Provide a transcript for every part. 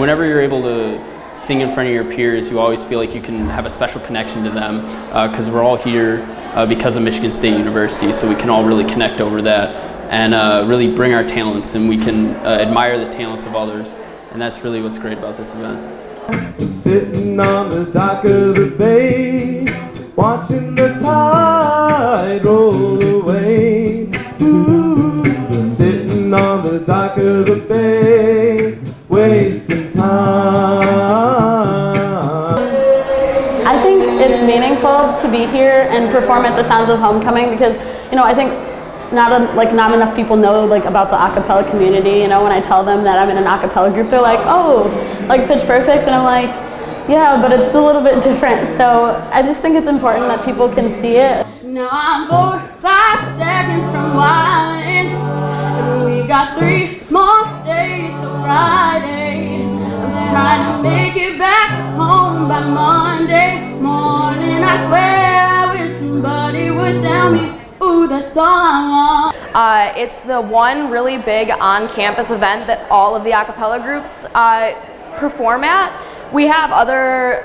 whenever you're able to sing in front of your peers, you always feel like you can have a special connection to them because we're all here because of Michigan State University, so we can all really connect over that and really bring our talents, and we can admire the talents of others, and that's really what's great about this event. Sitting on the dock of the bay, watching the tide roll away. Ooh, sitting on the dock of the bay, wasting time. I think it's meaningful to be here and perform at the Sounds of Homecoming because, you know, I think not enough people know about the a cappella community. You know, when I tell them that I'm in an a cappella group, they're like, oh, like Pitch Perfect, and I'm like, yeah, but it's a little bit different. So I just think it's important that people can see it. Now I'm 4 or 5 seconds from wildin', and we got 3 more days till Friday. I'm trying to make it back home by Monday morning. I swear I wish somebody would tell me, ooh, that's all I want. It's the one really big on-campus event that all of the a cappella groups perform at. We have other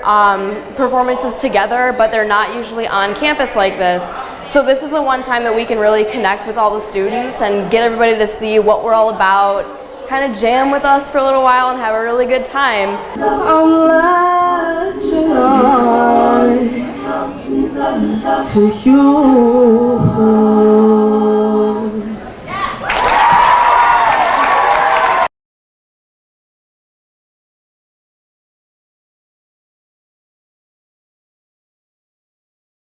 performances together, but they're not usually on campus like this. So this is the one time that we can really connect with all the students and get everybody to see what we're all about, kind of jam with us for a little while and have a really good time. I'm latching on to you.